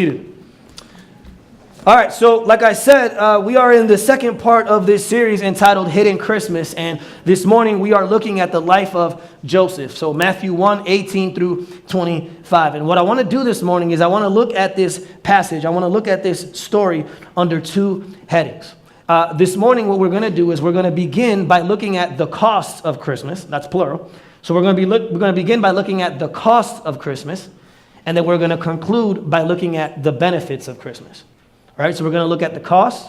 All right, so like I said, we are in the second part of this series entitled Hidden Christmas, and this morning we are looking at the life of Joseph. So Matthew 1:18 through 25. And what I want to do this morning is I want to look at this passage. I want to look at this story under two headings. This morning what we're going to do is we're going to begin by looking at the cost of Christmas. That's plural. So we're going to begin by looking at the cost of Christmas. And then we're going to conclude by looking at the benefits of Christmas. All right, so we're going to look at the cost,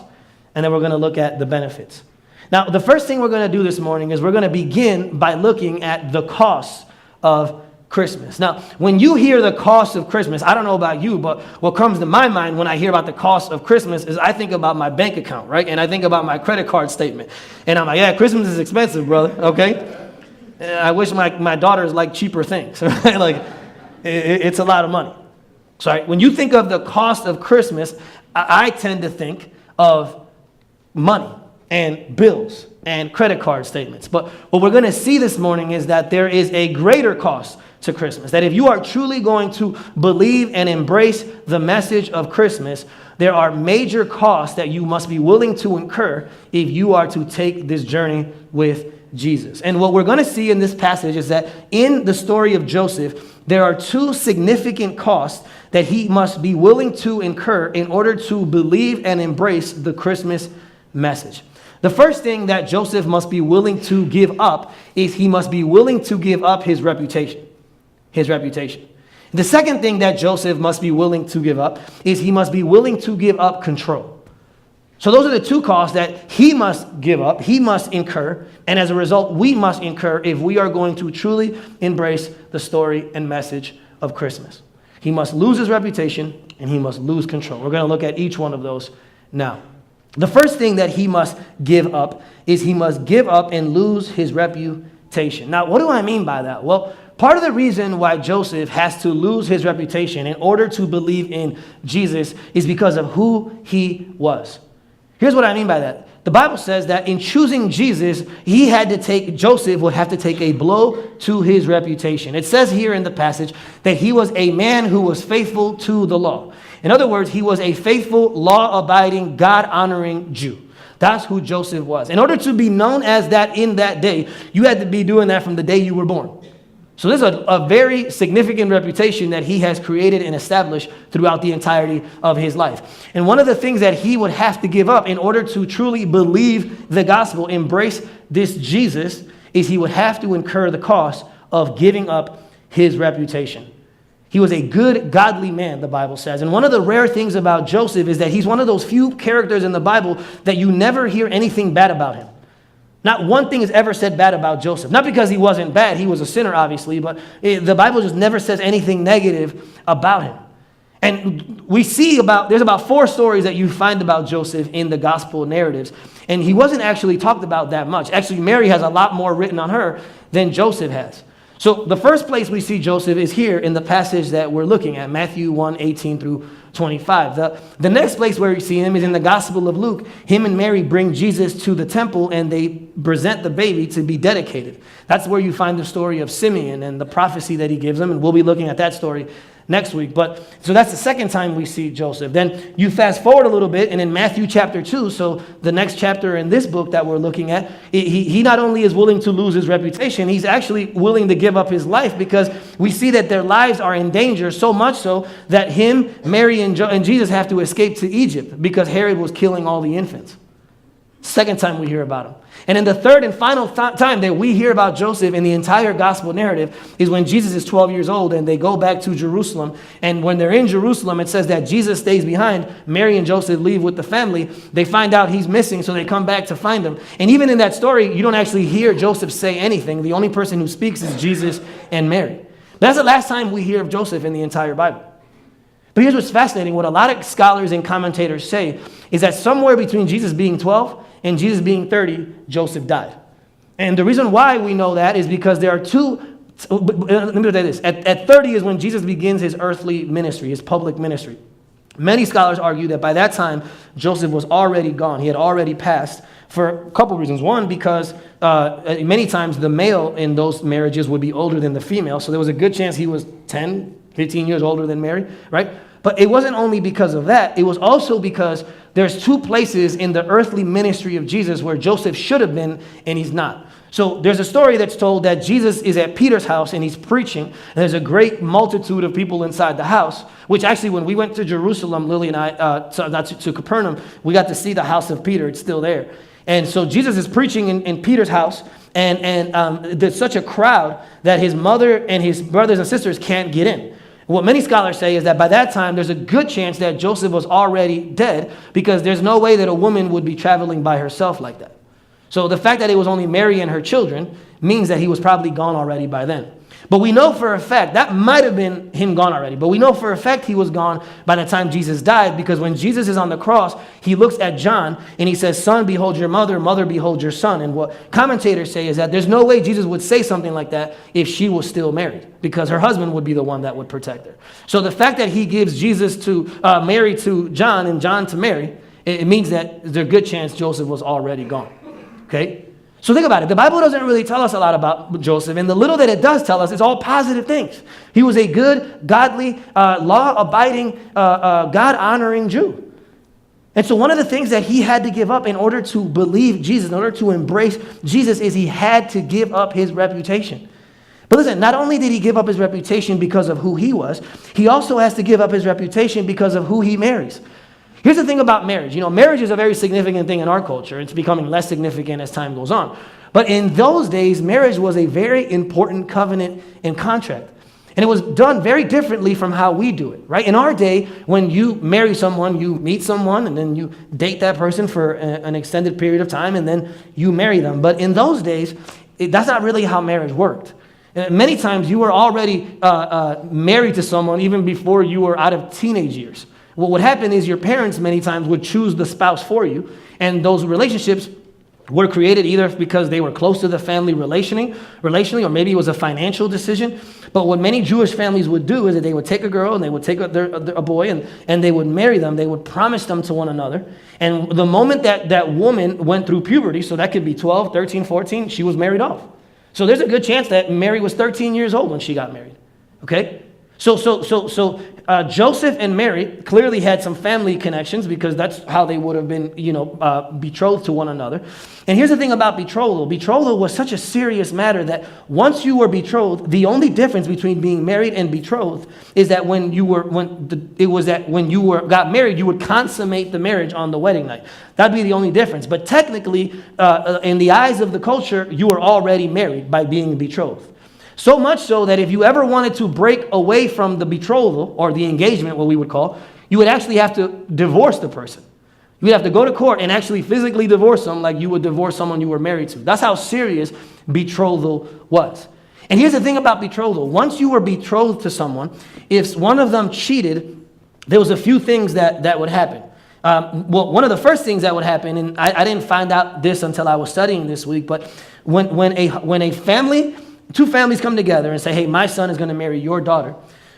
and then we're going to look at the benefits. Now, the first thing we're going to do this morning is we're going to begin by looking at the cost of Christmas. Now, when you hear the cost of Christmas, I don't know about you, but what comes to my mind when I hear about the cost of Christmas is I think about my bank account, right? And I think about my credit card statement. And I'm like, yeah, Christmas is expensive, brother, okay? I wish my daughters like cheaper things, right? Like, it's a lot of money. So when you think of the cost of Christmas, I tend to think of money and bills and credit card statements. But what we're going to see this morning is that there is a greater cost to Christmas. That if you are truly going to believe and embrace the message of Christmas, there are major costs that you must be willing to incur if you are to take this journey with Jesus. And what we're going to see in this passage is that in the story of Joseph, there are two significant costs that he must be willing to incur in order to believe and embrace the Christmas message. The first thing that Joseph must be willing to give up is he must be willing to give up his reputation. His reputation. The second thing that Joseph must be willing to give up is he must be willing to give up control. So those are the two costs that he must give up, he must incur, and as a result, we must incur if we are going to truly embrace the story and message of Christmas. He must lose his reputation, and he must lose control. We're going to look at each one of those now. The first thing that he must give up is he must give up and lose his reputation. Now, what do I mean by that? Well, part of the reason why Joseph has to lose his reputation in order to believe in Jesus is because of who he was. Here's what I mean by that. The Bible says that in choosing Jesus, Joseph would have to take a blow to his reputation. It says here in the passage that he was a man who was faithful to the law. In other words, he was a faithful, law-abiding, God-honoring Jew. That's who Joseph was. In order to be known as that in that day, you had to be doing that from the day you were born. So this is a very significant reputation that he has created and established throughout the entirety of his life. And one of the things that he would have to give up in order to truly believe the gospel, embrace this Jesus, is he would have to incur the cost of giving up his reputation. He was a good, godly man, the Bible says. And one of the rare things about Joseph is that he's one of those few characters in the Bible that you never hear anything bad about him. Not one thing is ever said bad about Joseph. Not because he wasn't bad. He was a sinner, obviously. But the Bible just never says anything negative about him. And there's about 4 stories that you find about Joseph in the gospel narratives. And he wasn't actually talked about that much. Actually, Mary has a lot more written on her than Joseph has. So the first place we see Joseph is here in the passage that we're looking at, Matthew 1:18 through 25. The next place where we see him is in the Gospel of Luke. Him and Mary bring Jesus to the temple and they present the baby to be dedicated. That's where you find the story of Simeon and the prophecy that he gives them, and we'll be looking at that story next week. So that's the second time we see Joseph. Then you fast forward a little bit, and in Matthew chapter 2, so the next chapter in this book that we're looking at, he not only is willing to lose his reputation, he's actually willing to give up his life, because we see that their lives are in danger, so much so that him, Mary, and Jesus have to escape to Egypt because Herod was killing all the infants. Second time we hear about him. And then the third and final time that we hear about Joseph in the entire gospel narrative is when Jesus is 12 years old and they go back to Jerusalem. And when they're in Jerusalem, it says that Jesus stays behind. Mary and Joseph leave with the family. They find out he's missing, so they come back to find him. And even in that story, you don't actually hear Joseph say anything. The only person who speaks is Jesus and Mary. That's the last time we hear of Joseph in the entire Bible. But here's what's fascinating. What a lot of scholars and commentators say is that somewhere between Jesus being 12 and Jesus being 30, Joseph died. And the reason why we know that is because there are two. Let me say this. At 30 is when Jesus begins his earthly ministry, his public ministry. Many scholars argue that by that time, Joseph was already gone. He had already passed for a couple reasons. One, because many times the male in those marriages would be older than the female. So there was a good chance he was 10, 15 years older than Mary, right? But it wasn't only because of that. It was also because there's two places in the earthly ministry of Jesus where Joseph should have been and he's not. So there's a story that's told that Jesus is at Peter's house and he's preaching. And there's a great multitude of people inside the house, which actually when we went to Jerusalem, Lily and I, not to Capernaum, we got to see the house of Peter. It's still there. And so Jesus is preaching in Peter's house, and there's such a crowd that his mother and his brothers and sisters can't get in. What many scholars say is that by that time, there's a good chance that Joseph was already dead because there's no way that a woman would be traveling by herself like that. So the fact that it was only Mary and her children means that he was probably gone already by then. But we know for a fact, that might have been him gone already, but we know for a fact he was gone by the time Jesus died, because when Jesus is on the cross, he looks at John and he says, son, behold your mother, mother, behold your son. And what commentators say is that there's no way Jesus would say something like that if she was still married, because her husband would be the one that would protect her. So the fact that he gives Jesus to Mary to John and John to Mary, it means that there's a good chance Joseph was already gone. Okay? So think about it. The Bible doesn't really tell us a lot about Joseph, and the little that it does tell us is all positive things. He was a good, godly, law-abiding, God-honoring Jew. And so one of the things that he had to give up in order to believe Jesus, in order to embrace Jesus, is he had to give up his reputation. But listen, not only did he give up his reputation because of who he was, he also has to give up his reputation because of who he marries. Here's the thing about marriage. You know, marriage is a very significant thing in our culture. It's becoming less significant as time goes on. But in those days, marriage was a very important covenant and contract. And it was done very differently from how we do it, right? In our day, when you marry someone, you meet someone, and then you date that person for an extended period of time, and then you marry them. But in those days, that's not really how marriage worked. Many times, you were already married to someone even before you were out of teenage years. What would happen is your parents many times would choose the spouse for you, and those relationships were created either because they were close to the family relationally, or maybe it was a financial decision. But what many Jewish families would do is that they would take a girl and they would take a boy and they would marry them. They would promise them to one another. And the moment that woman went through puberty, so that could be 12, 13, 14, she was married off. So there's a good chance that Mary was 13 years old when she got married. Okay? So Joseph and Mary clearly had some family connections, because that's how they would have been, betrothed to one another. And here's the thing about betrothal. Betrothal was such a serious matter that once you were betrothed, the only difference between being married and betrothed is that when you got married, you would consummate the marriage on the wedding night. That'd be the only difference. But technically, in the eyes of the culture, you were already married by being betrothed. So much so that if you ever wanted to break away from the betrothal, or the engagement, what we would call, you would actually have to divorce the person. You would have to go to court and actually physically divorce them like you would divorce someone you were married to. That's how serious betrothal was. And here's the thing about betrothal. Once you were betrothed to someone, if one of them cheated, there was a few things that would happen. One of the first things that would happen, and I didn't find out this until I was studying this week, but when a family... two families come together and say, hey, my son is going to marry your daughter.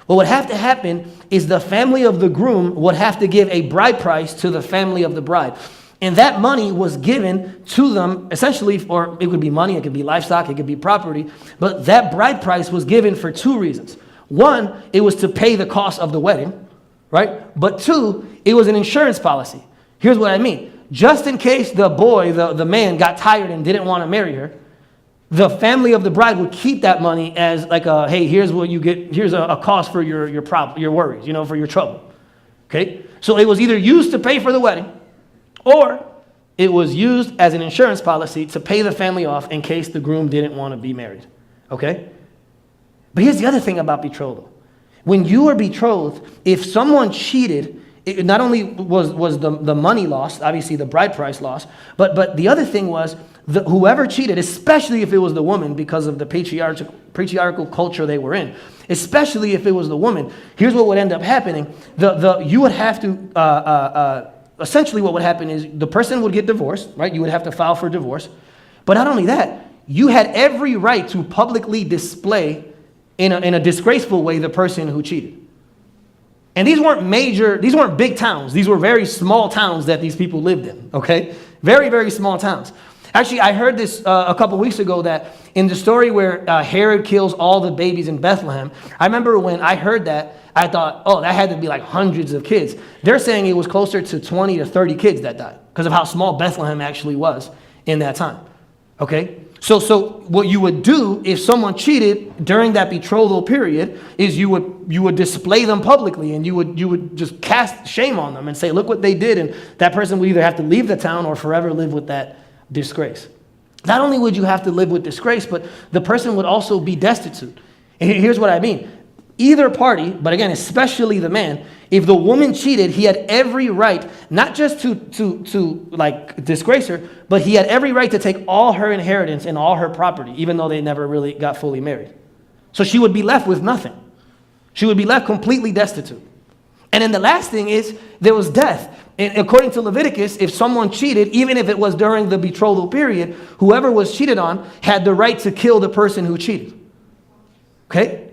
What would have to happen is the family of the groom would have to give a bride price to the family of the bride. And that money was given to them essentially, or it could be money, it could be livestock, it could be property. But that bride price was given for two reasons. One, it was to pay the cost of the wedding, right? But two, it was an insurance policy. Here's what I mean. Just in case the boy, the man, got tired and didn't want to marry her, the family of the bride would keep that money as like a, hey, here's what you get, here's a cost for your worries, for your trouble. Okay? So it was either used to pay for the wedding, or it was used as an insurance policy to pay the family off in case the groom didn't want to be married. Okay? But here's the other thing about betrothal. When you are betrothed, if someone cheated, it not only was the money lost, obviously the bride price lost, but the other thing was whoever cheated, especially if it was the woman because of the patriarchal culture they were in, especially if it was the woman, here's what would end up happening. You would have to, essentially what would happen is the person would get divorced, right? You would have to file for divorce. But not only that, you had every right to publicly display in a disgraceful way the person who cheated. And these weren't big towns. These were very small towns that these people lived in, okay? Very, very small towns. Actually, I heard this a couple weeks ago that in the story where Herod kills all the babies in Bethlehem, I remember when I heard that, I thought, oh, that had to be like hundreds of kids. They're saying it was closer to 20 to 30 kids that died because of how small Bethlehem actually was in that time. Okay? So what you would do if someone cheated during that betrothal period is you would display them publicly, and you would just cast shame on them and say, look what they did, and that person would either have to leave the town or forever live with that disgrace. Not only would you have to live with disgrace, but the person would also be destitute. And here's what I mean. Either party, but again, especially the man, if the woman cheated, he had every right, not just to like disgrace her, but he had every right to take all her inheritance and all her property, even though they never really got fully married. So she would be left with nothing. She would be left completely destitute. And then the last thing is there was death. And according to Leviticus, if someone cheated, even if it was during the betrothal period, whoever was cheated on had the right to kill the person who cheated. Okay?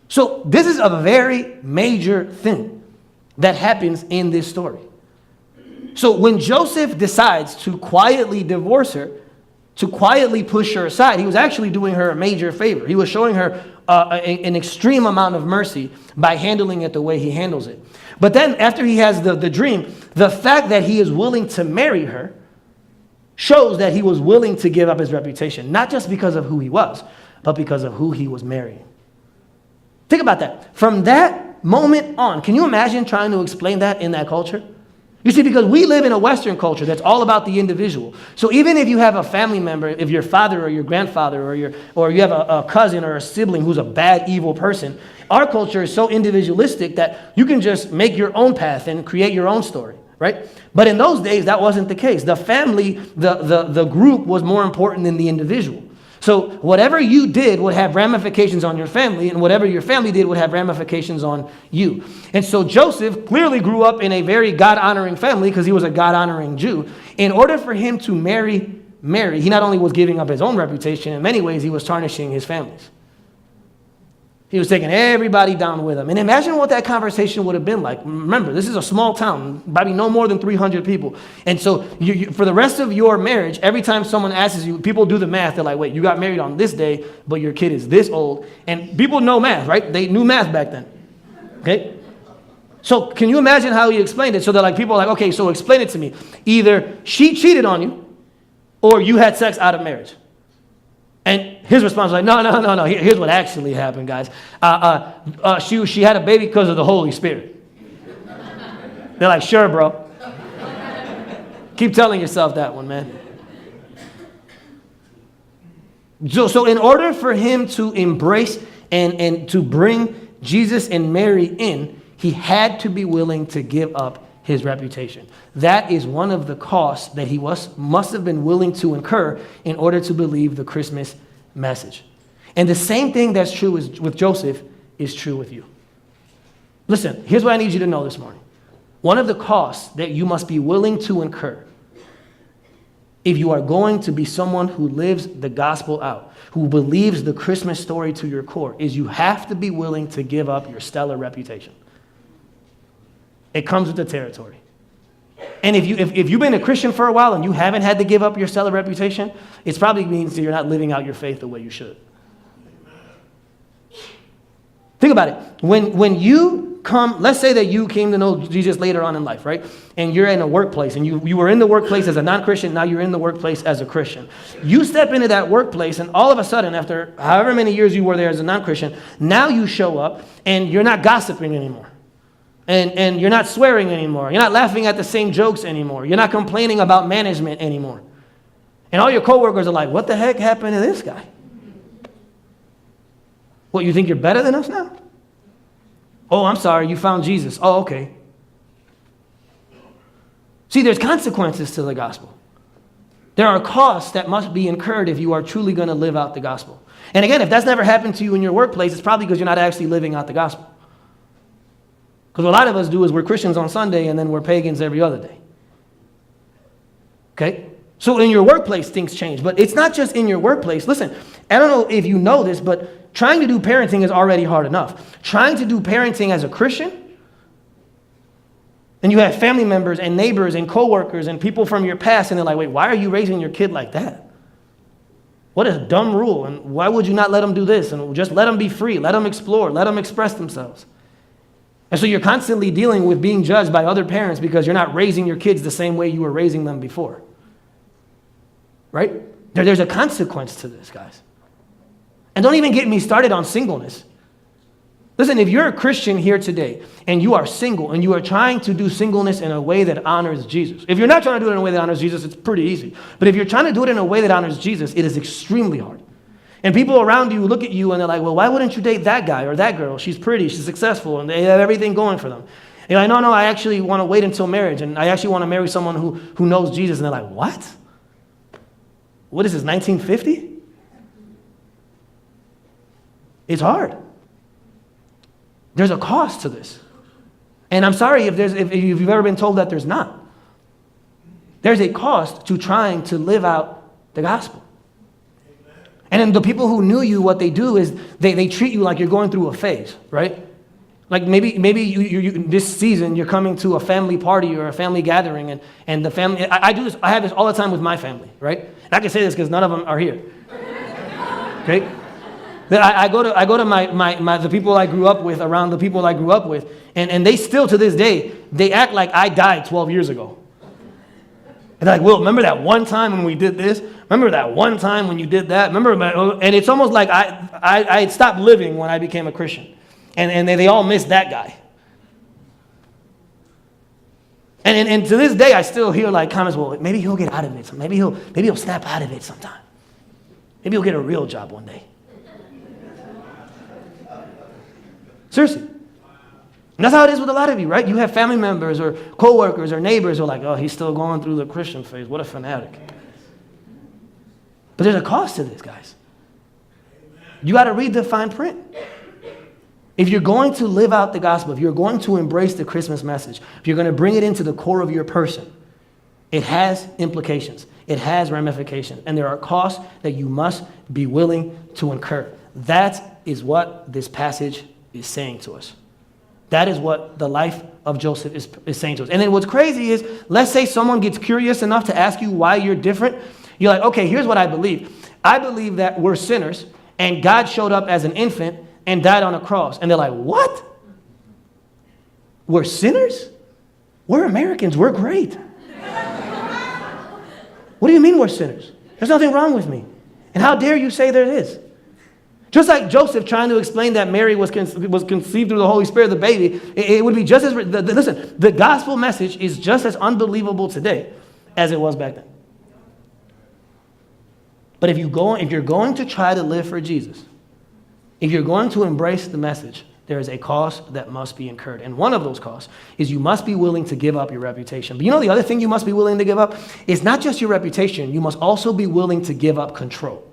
So this is a very major thing that happens in this story. So when Joseph decides to quietly divorce her, to quietly push her aside, he was actually doing her a major favor. He was showing her an extreme amount of mercy by handling it the way he handles it. But then after he has the dream, the fact that he is willing to marry her shows that he was willing to give up his reputation, not just because of who he was, but because of who he was marrying. Think about that. From that moment on, can you imagine trying to explain that in that culture? You see, because we live in a Western culture that's all about the individual. So even if you have a family member, if your father or your grandfather or you have a cousin or a sibling who's a bad, evil person, our culture is so individualistic that you can just make your own path and create your own story, right? But in those days, that wasn't the case. The family, the group was more important than the individual. So whatever you did would have ramifications on your family, and whatever your family did would have ramifications on you. And so Joseph clearly grew up in a very God-honoring family because he was a God-honoring Jew. In order for him to marry Mary, he not only was giving up his own reputation, in many ways he was tarnishing his family's. He was taking everybody down with him. And imagine what that conversation would have been like. Remember, this is a small town, probably no more than 300 people. And so for the rest of your marriage, every time someone asks you, people do the math. They're like, wait, you got married on this day, but your kid is this old. And people know math, right? They knew math back then. Okay? So can you imagine how he explained it? So they're like, people are like, okay, so explain it to me. Either she cheated on you or you had sex out of marriage. And his response was like, no. Here's what actually happened, guys. She had a baby because of the Holy Spirit. They're like, sure, bro. Keep telling yourself that one, man. So in order for him to embrace and to bring Jesus and Mary in, he had to be willing to give up his reputation. That is one of the costs that he must have been willing to incur in order to believe the Christmas message. And the same thing that's true with Joseph is true with you. Listen, here's what I need you to know this morning. One of the costs that you must be willing to incur if you are going to be someone who lives the gospel out, who believes the Christmas story to your core, is you have to be willing to give up your stellar reputation. It comes with the territory. And if you've been a Christian for a while and you haven't had to give up your stellar reputation, it probably means that you're not living out your faith the way you should. Think about it. When you come, let's say that you came to know Jesus later on in life, right? And you're in a workplace, and you were in the workplace as a non-Christian, now you're in the workplace as a Christian. You step into that workplace, and all of a sudden, after however many years you were there as a non-Christian, now you show up, and you're not gossiping anymore. And you're not swearing anymore. You're not laughing at the same jokes anymore. You're not complaining about management anymore. And all your coworkers are like, what the heck happened to this guy? What, you think you're better than us now? Oh, I'm sorry, you found Jesus. Oh, okay. See, there's consequences to the gospel. There are costs that must be incurred if you are truly going to live out the gospel. And again, if that's never happened to you in your workplace, it's probably because you're not actually living out the gospel. Because what a lot of us do is we're Christians on Sunday and then we're pagans every other day. Okay? So in your workplace, things change. But it's not just in your workplace. Listen, I don't know if you know this, but trying to do parenting is already hard enough. Trying to do parenting as a Christian And you have family members and neighbors and coworkers and people from your past, and they're like, wait, why are you raising your kid like that? What a dumb rule, and why would you not let them do this? And just let them be free, let them explore, let them express themselves. And so you're constantly dealing with being judged by other parents because you're not raising your kids the same way you were raising them before. Right? There's a consequence to this, guys. And don't even get me started on singleness. Listen, if you're a Christian here today and you are single and you are trying to do singleness in a way that honors Jesus, if you're not trying to do it in a way that honors Jesus, it's pretty easy. But if you're trying to do it in a way that honors Jesus, it is extremely hard. And people around you look at you and they're like, well, why wouldn't you date that guy or that girl? She's pretty, she's successful, and they have everything going for them. And you're like, no, I actually want to wait until marriage, and I actually want to marry someone who knows Jesus. And they're like, what? What is this, 1950? It's hard. There's a cost to this. And I'm sorry if you've ever been told that there's not. There's a cost to trying to live out the gospel. And then the people who knew you, what they do is they treat you like you're going through a phase, right? Like maybe you this season you're coming to a family party or a family gathering, and the family, I do this, I have this all the time with my family, right? And I can say this because none of them are here. Okay? I go to my the people I grew up with, around the people I grew up with, and they still to this day, they act like I died 12 years ago. And they're like, Will, remember that one time when we did this? Remember that one time when you did that? Remember? And it's almost like I had stopped living when I became a Christian. And they all miss that guy. And to this day, I still hear like comments, well, maybe he'll get out of it. Maybe he'll snap out of it sometime. Maybe he'll get a real job one day. Seriously. And that's how it is with a lot of you, right? You have family members or coworkers or neighbors who are like, oh, he's still going through the Christian phase. What a fanatic. But there's a cost to this, guys. You got to read the fine print. If you're going to live out the gospel, if you're going to embrace the Christmas message, if you're going to bring it into the core of your person, it has implications. It has ramifications. And there are costs that you must be willing to incur. That is what this passage is saying to us. That is what the life of Joseph is saying to us. And then what's crazy is, let's say someone gets curious enough to ask you why you're different. You're like, okay, here's what I believe. I believe that we're sinners, and God showed up as an infant and died on a cross. And they're like, what? We're sinners? We're Americans. We're great. What do you mean we're sinners? There's nothing wrong with me. And how dare you say there is? Just like Joseph trying to explain that Mary was conceived through the Holy Spirit, the baby, it would be just as, listen, the gospel message is just as unbelievable today as it was back then. But if you're going to try to live for Jesus, if you're going to embrace the message, there is a cost that must be incurred. And one of those costs is you must be willing to give up your reputation. But you know the other thing you must be willing to give up is not just your reputation. You must also be willing to give up control.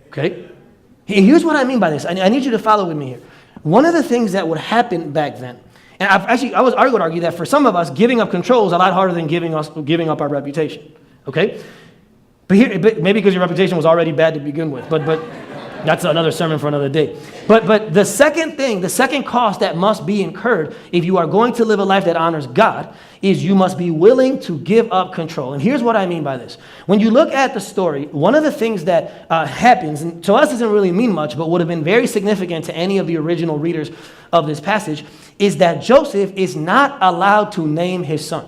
Okay? Here's what I mean by this. I need you to follow with me here. One of the things that would happen back then, and I would argue that for some of us, giving up control is a lot harder than giving up our reputation. Okay? But maybe because your reputation was already bad to begin with. But that's another sermon for another day. But the second cost that must be incurred if you are going to live a life that honors God is you must be willing to give up control. And here's what I mean by this. When you look at the story, one of the things that happens, and to us doesn't really mean much, but would have been very significant to any of the original readers of this passage, is that Joseph is not allowed to name his son.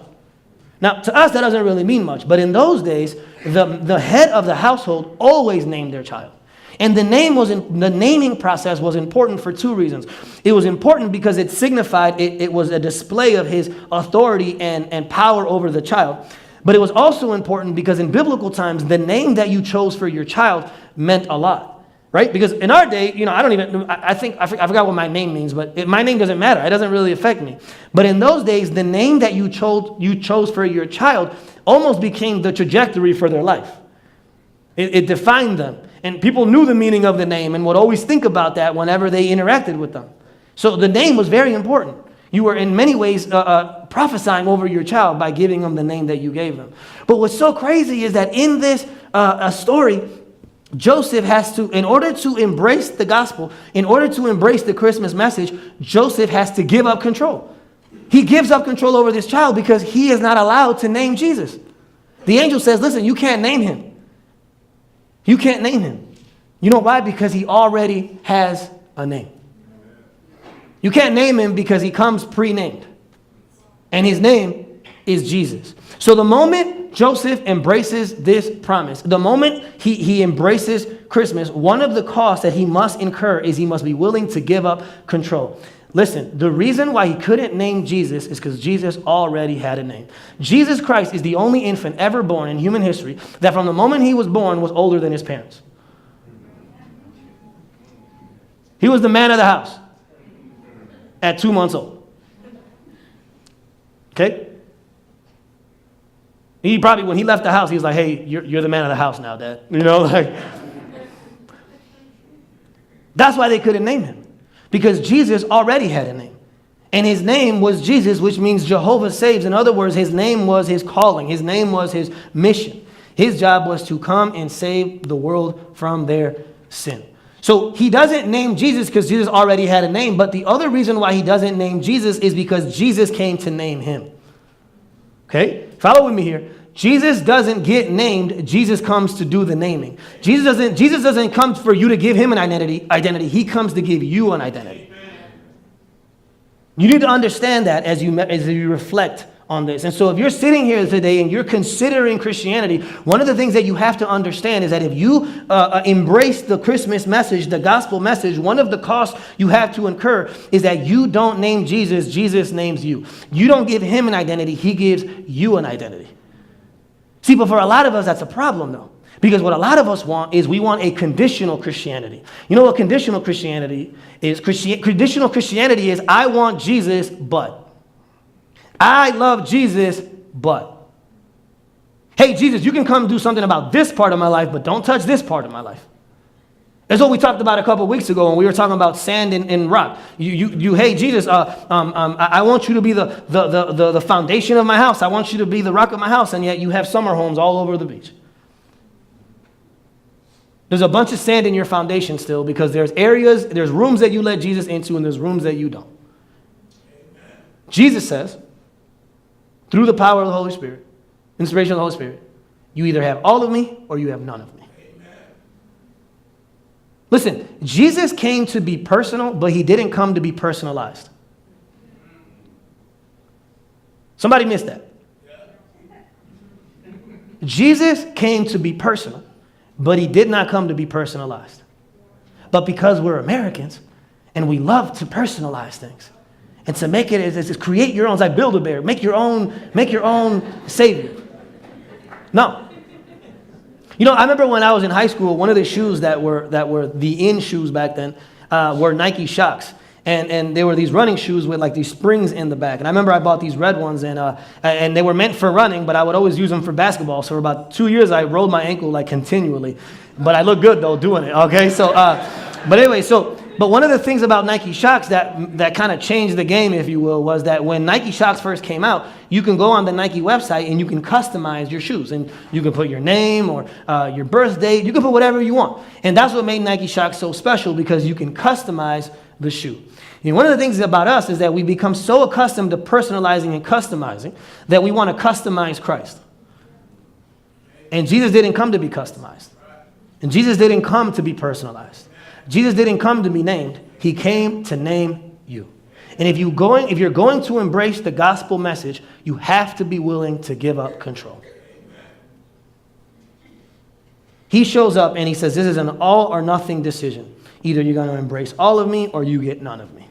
Now, to us, that doesn't really mean much. But in those days, the head of the household always named their child. And the naming process was important for two reasons. It was important because it signified it was a display of his authority and power over the child. But it was also important because in biblical times, the name that you chose for your child meant a lot, right? Because in our day, I forgot what my name means, but my name doesn't matter. It doesn't really affect me. But in those days, the name that you chose for your child almost became the trajectory for their life. It defined them. And people knew the meaning of the name and would always think about that whenever they interacted with them. So the name was very important. You were in many ways prophesying over your child by giving them the name that you gave them. But what's so crazy is that in this story, Joseph has to, in order to embrace the gospel, in order to embrace the Christmas message, Joseph has to give up control. He gives up control over this child because he is not allowed to name Jesus. The angel says, listen, you can't name him. You can't name him. You know why? Because he already has a name. You can't name him because he comes pre-named. And his name is Jesus. So the moment Joseph embraces this promise, the moment he embraces Christmas, one of the costs that he must incur is he must be willing to give up control. Listen, the reason why he couldn't name Jesus is because Jesus already had a name. Jesus Christ is the only infant ever born in human history that from the moment he was born was older than his parents. He was the man of the house at 2 months old. Okay? He probably, when he left the house, he was like, hey, you're the man of the house now, Dad. You know, like. That's why they couldn't name him. Because Jesus already had a name. And his name was Jesus, which means Jehovah saves. In other words, his name was his calling. His name was his mission. His job was to come and save the world from their sin. So he doesn't name Jesus because Jesus already had a name. But the other reason why he doesn't name Jesus is because Jesus came to name him. Okay? Follow with me here. Jesus doesn't get named. Jesus comes to do the naming. Jesus doesn't come for you to give him an identity. He comes to give you an identity. You need to understand that as you reflect on this. And so if you're sitting here today and you're considering Christianity, one of the things that you have to understand is that if you embrace the Christmas message, the gospel message, one of the costs you have to incur is that you don't name Jesus, Jesus names you. You don't give him an identity, he gives you an identity. See, but for a lot of us, that's a problem, though. Because what a lot of us want is we want a conditional Christianity. You know what conditional Christianity is? Conditional Christianity is I want Jesus, but. I love Jesus, but. Hey, Jesus, you can come do something about this part of my life, but don't touch this part of my life. That's what we talked about a couple weeks ago when we were talking about sand and rock. Hey, Jesus, I want you to be the foundation of my house. I want you to be the rock of my house, and yet you have summer homes all over the beach. There's a bunch of sand in your foundation still because there's rooms that you let Jesus into, and there's rooms that you don't. Amen. Jesus says, through the power of the Holy Spirit, inspiration of the Holy Spirit, you either have all of me or you have none of me. Listen, Jesus came to be personal, but he didn't come to be personalized. Somebody missed that. Jesus came to be personal, but he did not come to be personalized. But because we're Americans and we love to personalize things and to make it as create your own, it's like Build-A-Bear, make your own savior. No. You know, I remember when I was in high school, one of the shoes that were the in shoes back then were Nike Shox. And they were these running shoes with like these springs in the back. And I remember I bought these red ones and they were meant for running, but I would always use them for basketball. So for about 2 years, I rolled my ankle like continually. But I looked good though doing it, okay? So, but anyway, but one of the things about Nike Shox that kind of changed the game, if you will, was that when Nike Shox first came out, you can go on the Nike website and you can customize your shoes. And you can put your name or your birth date. You can put whatever you want. And that's what made Nike Shox so special because you can customize the shoe. And one of the things about us is that we become so accustomed to personalizing and customizing that we want to customize Christ. And Jesus didn't come to be customized. And Jesus didn't come to be personalized. Jesus didn't come to be named. He came to name you. And if you're going to embrace the gospel message, you have to be willing to give up control. He shows up and he says, this is an all or nothing decision. Either you're going to embrace all of me or you get none of me.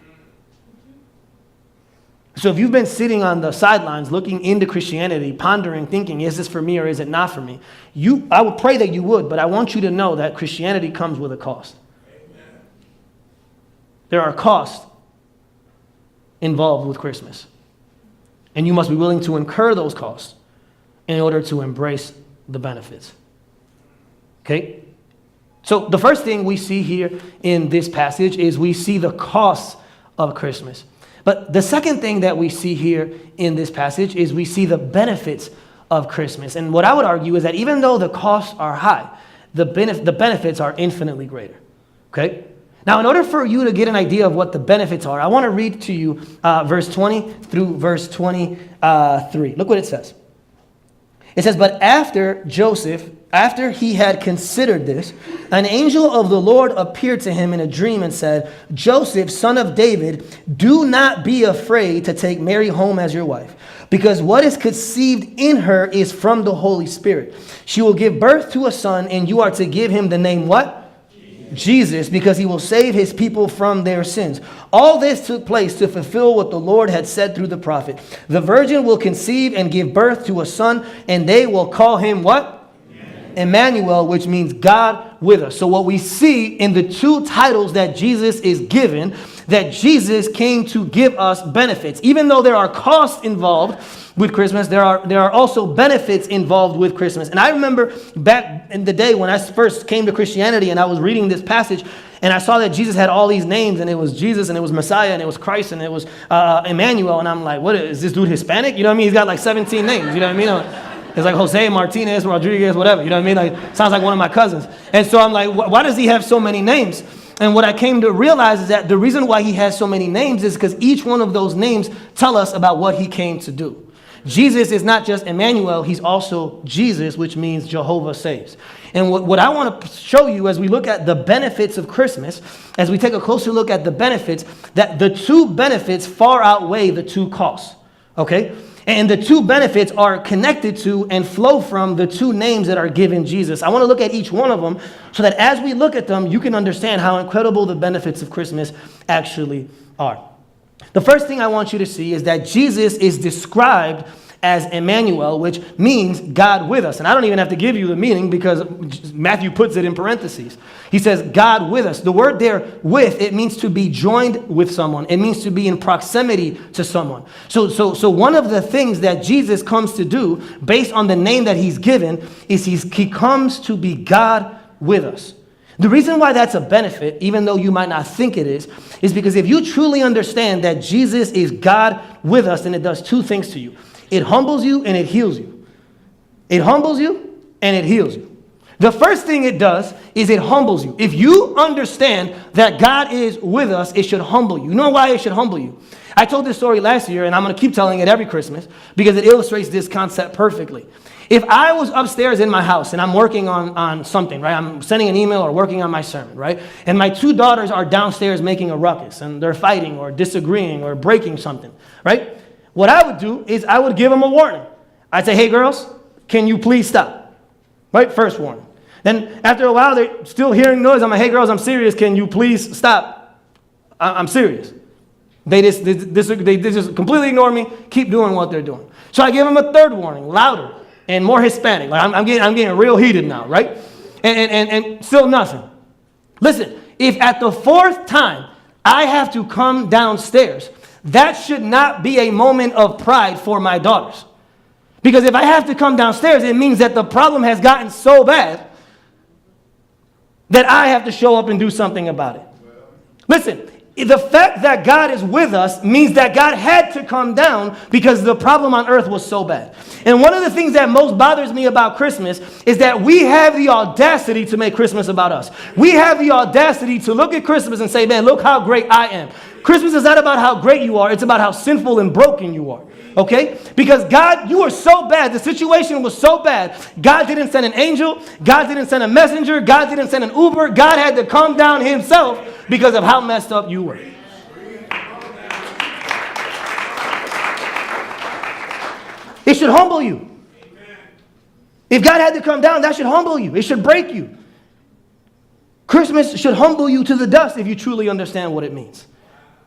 So if you've been sitting on the sidelines looking into Christianity, pondering, thinking, is this for me or is it not for me? I would pray that you would, but I want you to know that Christianity comes with a cost. Amen. There are costs involved with Christmas. And you must be willing to incur those costs in order to embrace the benefits. Okay? So the first thing we see here in this passage is we see the costs of Christmas. But the second thing that we see here in this passage is we see the benefits of Christmas. And what I would argue is that even though the costs are high, the benefits are infinitely greater. Okay? Now, in order for you to get an idea of what the benefits are, I want to read to you verse 20 through verse 23. Look what it says. It says, but after Joseph, after he had considered this, an angel of the Lord appeared to him in a dream and said, Joseph, son of David, do not be afraid to take Mary home as your wife, because what is conceived in her is from the Holy Spirit. She will give birth to a son, and you are to give him the name what? Jesus, because he will save his people from their sins. All this took place to fulfill what the Lord had said through the prophet. The virgin will conceive and give birth to a son, and they will call him what? Emmanuel, which means God with us. So what we see in the two titles that Jesus is given, that Jesus came to give us benefits. Even though there are costs involved with Christmas, there are also benefits involved with Christmas. And I remember back in the day when I first came to Christianity and I was reading this passage and I saw that Jesus had all these names, and it was Jesus and it was Messiah and it was Christ and it was Emmanuel. And I'm like, what is this dude Hispanic? You know what I mean? He's got like 17 names. You know what I mean? It's like Jose, Martinez, Rodriguez, whatever. You know what I mean? Like, sounds like one of my cousins. And so I'm like, why does he have so many names? And what I came to realize is that the reason why he has so many names is because each one of those names tell us about what he came to do. Jesus is not just Emmanuel, he's also Jesus, which means Jehovah saves. And what I want to show you as we look at the benefits of Christmas, as we take a closer look at the benefits, that the two benefits far outweigh the two costs. Okay? And the two benefits are connected to and flow from the two names that are given Jesus. I want to look at each one of them so that as we look at them, you can understand how incredible the benefits of Christmas actually are. The first thing I want you to see is that Jesus is described as Emmanuel, which means God with us. And I don't even have to give you the meaning because Matthew puts it in parentheses. He says, God with us. The word there, with, it means to be joined with someone. It means to be in proximity to someone. So one of the things that Jesus comes to do, based on the name that he's given, is he comes to be God with us. The reason why that's a benefit, even though you might not think it is because if you truly understand that Jesus is God with us, then it does two things to you. It humbles you and it heals you. It humbles you and it heals you. The first thing it does is it humbles you. If you understand that God is with us, it should humble you. You know why it should humble you? I told this story last year, and I'm going to keep telling it every Christmas because it illustrates this concept perfectly. If I was upstairs in my house and I'm working on something, right? I'm sending an email or working on my sermon, right? And my two daughters are downstairs making a ruckus and they're fighting or disagreeing or breaking something, right? What I would do is I would give them a warning. I'd say, hey, girls, can you please stop? Right? First warning. Then after a while, they're still hearing noise. I'm like, hey, girls, I'm serious. Can you please stop? I'm serious. They just completely ignore me, keep doing what they're doing. So I give them a third warning, louder and more Hispanic. Like I'm getting real heated now, right? And still nothing. Listen, if at the fourth time I have to come downstairs, that should not be a moment of pride for my daughters. Because if I have to come downstairs, it means that the problem has gotten so bad that I have to show up and do something about it. Listen, the fact that God is with us means that God had to come down because the problem on earth was so bad. And one of the things that most bothers me about Christmas is that we have the audacity to make Christmas about us. We have the audacity to look at Christmas and say, man, look how great I am. Christmas is not about how great you are. It's about how sinful and broken you are. Okay? Because God, you are so bad. The situation was so bad. God didn't send an angel. God didn't send a messenger. God didn't send an Uber. God had to come down himself because of how messed up you were. It should humble you. If God had to come down, that should humble you. It should break you. Christmas should humble you to the dust if you truly understand what it means.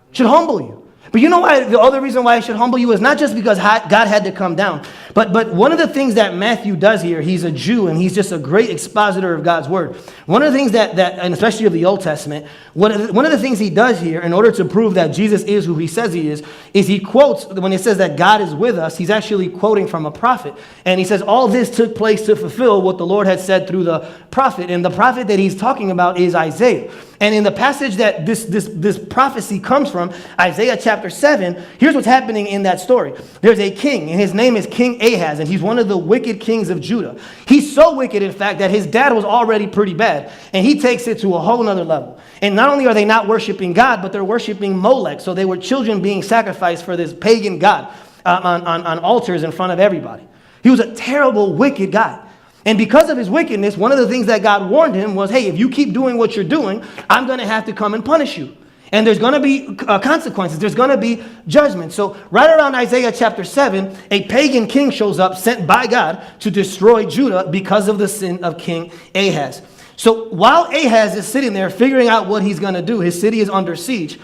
It should humble you. But you know why? The other reason why it should humble you is not just because God had to come down, but one of the things that Matthew does here, he's a Jew and he's just a great expositor of God's word. One of the things that and especially of the Old Testament, one of the things he does here in order to prove that Jesus is who he says he is he quotes, when he says that God is with us, he's actually quoting from a prophet. And he says, all this took place to fulfill what the Lord had said through the prophet. And the prophet that he's talking about is Isaiah. And in the passage that this prophecy comes from, Isaiah chapter 7, here's what's happening in that story. There's a king, and his name is King Ahaz, and he's one of the wicked kings of Judah. He's so wicked, in fact, that his dad was already pretty bad, and he takes it to a whole nother level. And not only are they not worshiping God, but they're worshiping Molech. So they were children being sacrificed for this pagan god on altars in front of everybody. He was a terrible, wicked guy. And because of his wickedness, one of the things that God warned him was, hey, if you keep doing what you're doing, I'm going to have to come and punish you. And there's going to be consequences. There's going to be judgment. So right around Isaiah chapter 7, a pagan king shows up sent by God to destroy Judah because of the sin of King Ahaz. So while Ahaz is sitting there figuring out what he's going to do, his city is under siege,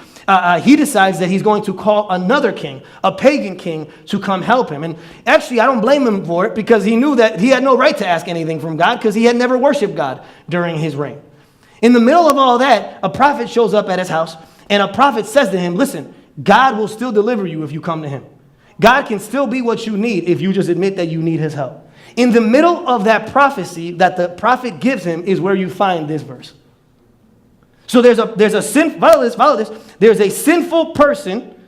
he decides that he's going to call another king, a pagan king, to come help him. And actually, I don't blame him for it, because he knew that he had no right to ask anything from God, because he had never worshiped God during his reign. In the middle of all that, a prophet shows up at his house, and a prophet says to him, listen, God will still deliver you if you come to him. God can still be what you need if you just admit that you need his help. In the middle of that prophecy that the prophet gives him is where you find this verse. So there's a sin, follow this. There's a sinful person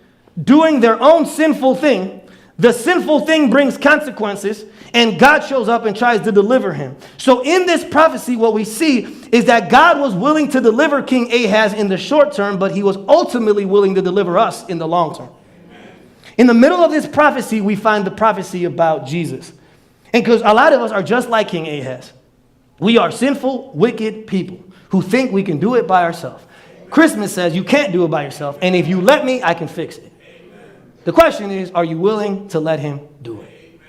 doing their own sinful thing. The sinful thing brings consequences, and God shows up and tries to deliver him. So in this prophecy, what we see is that God was willing to deliver King Ahaz in the short term, but he was ultimately willing to deliver us in the long term. In the middle of this prophecy, we find the prophecy about Jesus. And because a lot of us are just like King Ahaz. We are sinful, wicked people who think we can do it by ourselves. Christmas says you can't do it by yourself, and if you let me, I can fix it. The question is, are you willing to let him do it?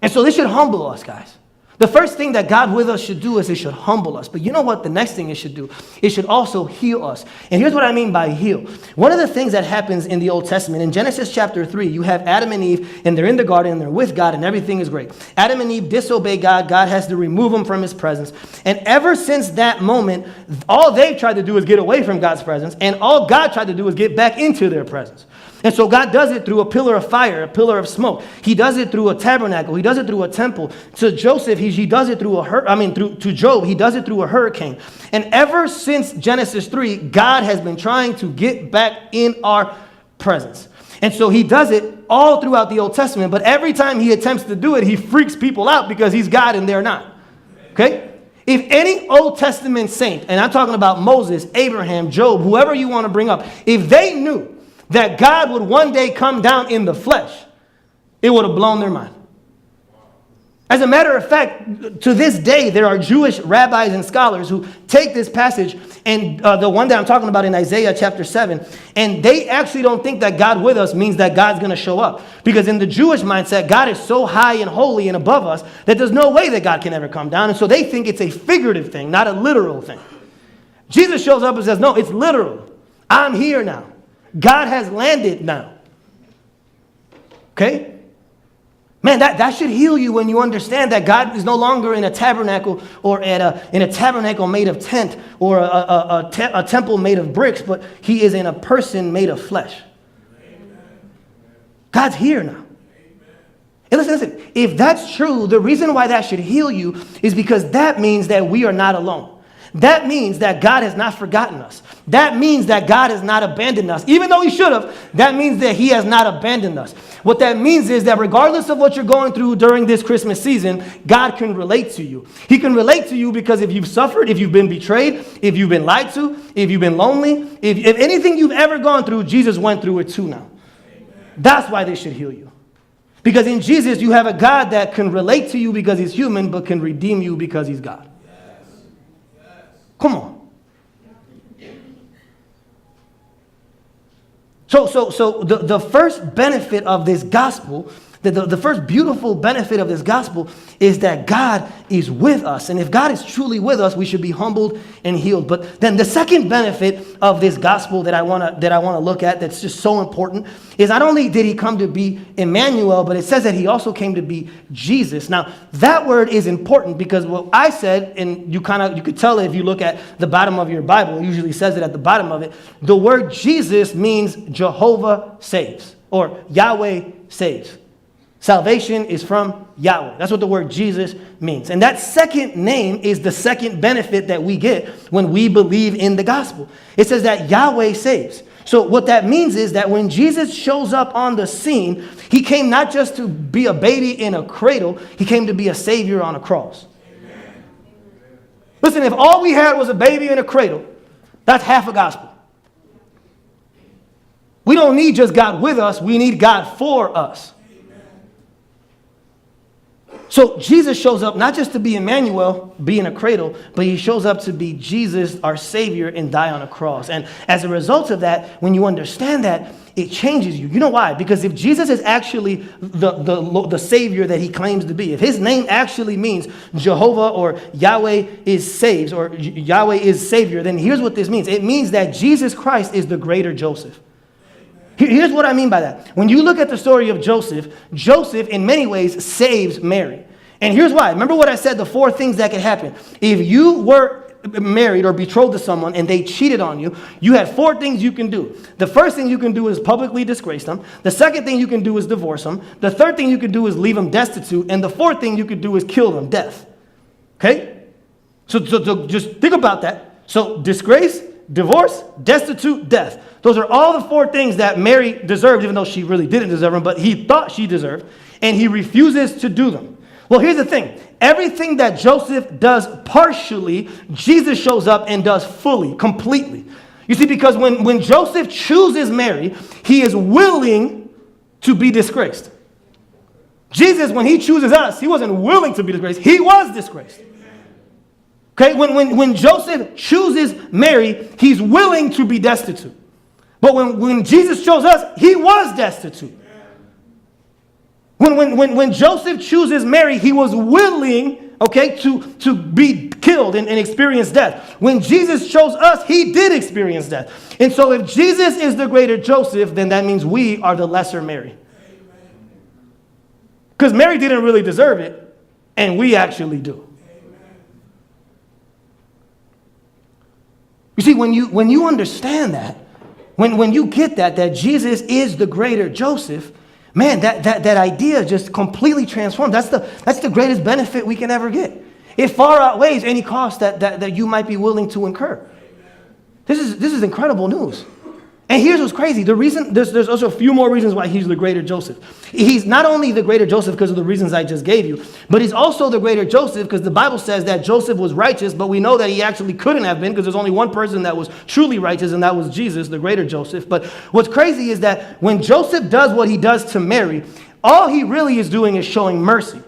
And so this should humble us, guys. The first thing that God with us should do is it should humble us. But you know what the next thing it should do? It should also heal us. And here's what I mean by heal. One of the things that happens in the Old Testament, in Genesis chapter 3, you have Adam and Eve, and they're in the garden, and they're with God, and everything is great. Adam and Eve disobey God. God has to remove them from his presence. And ever since that moment, all they've tried to do is get away from God's presence, and all God tried to do is get back into their presence. And so God does it through a pillar of fire, a pillar of smoke. He does it through a tabernacle. He does it through a temple. To Joseph, he does it through to Job, he does it through a hurricane. And ever since Genesis 3, God has been trying to get back in our presence. And so he does it all throughout the Old Testament. But every time he attempts to do it, he freaks people out because he's God and they're not. Okay? If any Old Testament saint, and I'm talking about Moses, Abraham, Job, whoever you want to bring up, if they knew that God would one day come down in the flesh, it would have blown their mind. As a matter of fact, to this day, there are Jewish rabbis and scholars who take this passage, and the one that I'm talking about in Isaiah chapter 7, and they actually don't think that God with us means that God's going to show up. Because in the Jewish mindset, God is so high and holy and above us that there's no way that God can ever come down. And so they think it's a figurative thing, not a literal thing. Jesus shows up and says, no, it's literal. I'm here now. God has landed now. Okay? Man, that should heal you when you understand that God is no longer in a tabernacle or in a tabernacle made of tent or a temple made of bricks, but he is in a person made of flesh. God's here now. And listen, if that's true, the reason why that should heal you is because that means that we are not alone. That means that God has not forgotten us. That means that God has not abandoned us. Even though he should have, that means that he has not abandoned us. What that means is that regardless of what you're going through during this Christmas season, God can relate to you. He can relate to you because if you've suffered, if you've been betrayed, if you've been lied to, if you've been lonely, if anything you've ever gone through, Jesus went through it too now. That's why they should heal you. Because in Jesus, you have a God that can relate to you because he's human, but can redeem you because he's God. Come on. So the first benefit of this gospel, the first beautiful benefit of this gospel is that God is with us. And if God is truly with us, we should be humbled and healed. But then the second benefit of this gospel that I want to look at that's just so important is not only did he come to be Emmanuel, but it says that he also came to be Jesus. Now, that word is important because what I said, and you could tell if you look at the bottom of your Bible, it usually says it at the bottom of it, the word Jesus means Jehovah saves or Yahweh saves. Salvation is from Yahweh. That's what the word Jesus means. And that second name is the second benefit that we get when we believe in the gospel. It says that Yahweh saves. So what that means is that when Jesus shows up on the scene, he came not just to be a baby in a cradle, he came to be a savior on a cross. Amen. Listen, if all we had was a baby in a cradle, that's half a gospel. We don't need just God with us, we need God for us. So Jesus shows up not just to be Emmanuel, be in a cradle, but he shows up to be Jesus, our Savior, and die on a cross. And as a result of that, when you understand that, it changes you. You know why? Because if Jesus is actually the Savior that he claims to be, if his name actually means Jehovah or Yahweh is saves or Yahweh is Savior, then here's what this means. It means that Jesus Christ is the greater Joseph. Here's what I mean by that. When you look at the story of Joseph, Joseph in many ways saves Mary. And here's why. Remember what I said, the 4 things that could happen. If you were married or betrothed to someone and they cheated on you, you had 4 things you can do. The first thing you can do is publicly disgrace them. The second thing you can do is divorce them. The third thing you can do is leave them destitute. And the fourth thing you could do is kill them, death. Okay? So just think about that. So disgrace, divorce, destitute, death. Those are all the 4 things that Mary deserved, even though she really didn't deserve them, but he thought she deserved, and he refuses to do them. Well, here's the thing. Everything that Joseph does partially, Jesus shows up and does fully, completely. You see, because when Joseph chooses Mary, he is willing to be disgraced. Jesus, when he chooses us, he wasn't willing to be disgraced. He was disgraced. Okay, when Joseph chooses Mary, he's willing to be destitute. But when Jesus chose us, he was destitute. When Joseph chooses Mary, he was willing, okay, to be killed and experience death. When Jesus chose us, he did experience death. And so if Jesus is the greater Joseph, then that means we are the lesser Mary. Because Mary didn't really deserve it, and we actually do. You see, when you understand that, when you get that Jesus is the greater Joseph, man, that idea just completely transformed. That's the greatest benefit we can ever get. It far outweighs any cost that you might be willing to incur. This is incredible news. And here's what's crazy. The reason there's also a few more reasons why he's the greater Joseph. He's not only the greater Joseph because of the reasons I just gave you, but he's also the greater Joseph because the Bible says that Joseph was righteous, but we know that he actually couldn't have been because there's only one person that was truly righteous, and that was Jesus, the greater Joseph. But what's crazy is that when Joseph does what he does to Mary, all he really is doing is showing mercy,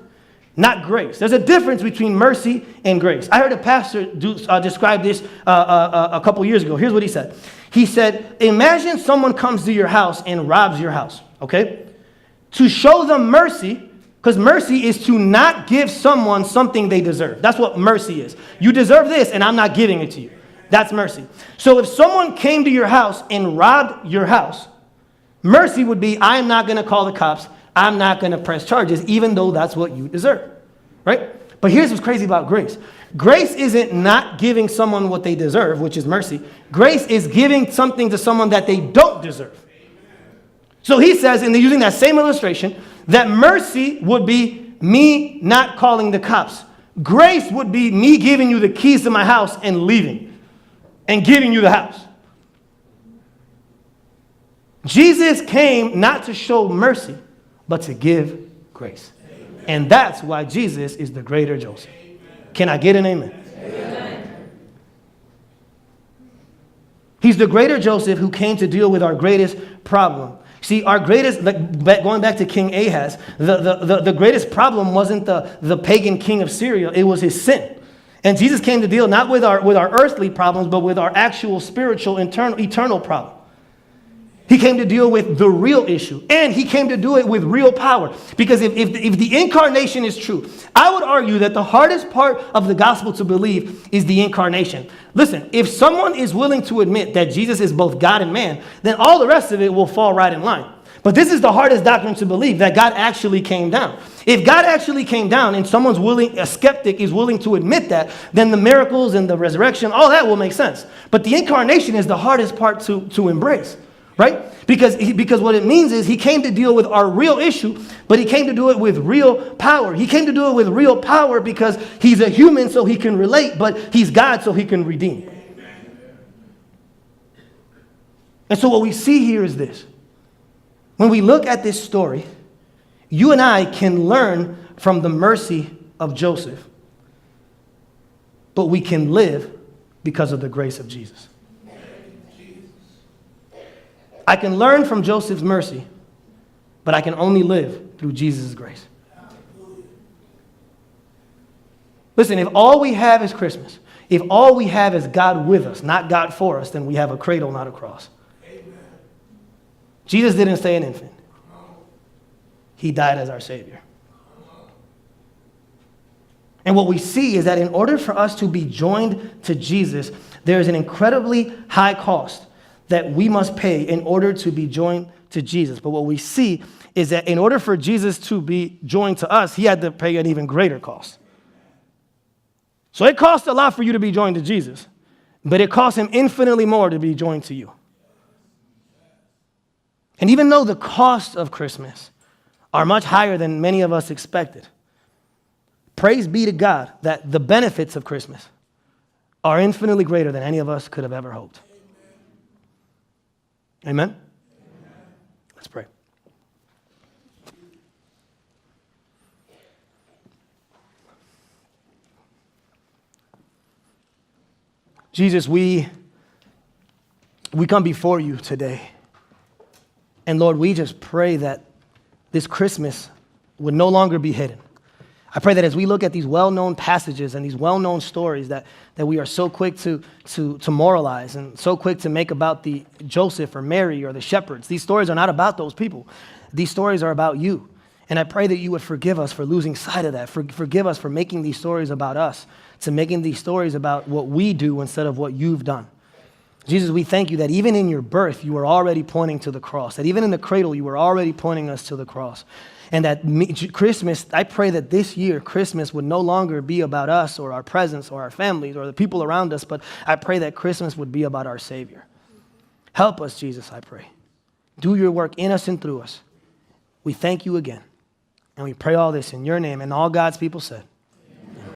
not grace. There's a difference between mercy and grace. I heard a pastor describe this a couple years ago. Here's what he said. He said, imagine someone comes to your house and robs your house, okay? To show them mercy, because mercy is to not give someone something they deserve. That's what mercy is. You deserve this, and I'm not giving it to you. That's mercy. So if someone came to your house and robbed your house, mercy would be, I'm not going to call the cops. I'm not going to press charges, even though that's what you deserve, right? But here's what's crazy about grace. Grace isn't not giving someone what they deserve, which is mercy. Grace is giving something to someone that they don't deserve. So he says, and using that same illustration, that mercy would be me not calling the cops. Grace would be me giving you the keys to my house and leaving and giving you the house. Jesus came not to show mercy, but to give grace. And that's why Jesus is the greater Joseph. Can I get an amen? Amen? He's the greater Joseph who came to deal with our greatest problem. See, our greatest, going back to King Ahaz, the greatest problem wasn't the pagan king of Syria, it was his sin. And Jesus came to deal not with our earthly problems, but with our actual spiritual, eternal problem. He came to deal with the real issue, and he came to do it with real power. Because if the incarnation is true, I would argue that the hardest part of the gospel to believe is the incarnation. Listen, if someone is willing to admit that Jesus is both God and man, then all the rest of it will fall right in line. But this is the hardest doctrine to believe, that God actually came down. If God actually came down and a skeptic is willing to admit that, then the miracles and the resurrection, all that will make sense. But the incarnation is the hardest part to embrace. Right? Because what it means is he came to deal with our real issue, but he came to do it with real power. He came to do it with real power because he's a human so he can relate, but he's God so he can redeem. And so what we see here is this. When we look at this story, you and I can learn from the mercy of Joseph, but we can live because of the grace of Jesus. I can learn from Joseph's mercy, but I can only live through Jesus' grace. Listen, if all we have is Christmas, if all we have is God with us, not God for us, then we have a cradle, not a cross. Amen. Jesus didn't stay an infant. He died as our Savior. And what we see is that in order for us to be joined to Jesus, there is an incredibly high cost that we must pay in order to be joined to Jesus. But what we see is that in order for Jesus to be joined to us, he had to pay an even greater cost. So it costs a lot for you to be joined to Jesus, but it costs him infinitely more to be joined to you. And even though the costs of Christmas are much higher than many of us expected, praise be to God that the benefits of Christmas are infinitely greater than any of us could have ever hoped. Amen? Amen? Let's pray. Jesus, we come before you today. And Lord, we just pray that this Christmas would no longer be hidden. I pray that as we look at these well-known passages and these well-known stories that we are so quick to moralize and so quick to make about the Joseph or Mary or the shepherds, these stories are not about those people. These stories are about you. And I pray that you would forgive us for losing sight of that. Forgive us for making these stories about us, to making these stories about what we do instead of what you've done. Jesus, we thank you that even in your birth, you were already pointing to the cross, that even in the cradle, you were already pointing us to the cross. And that Christmas, I pray that this year, Christmas would no longer be about us or our presents or our families or the people around us, but I pray that Christmas would be about our Savior. Help us, Jesus, I pray. Do your work in us and through us. We thank you again. And we pray all this in your name. And all God's people said,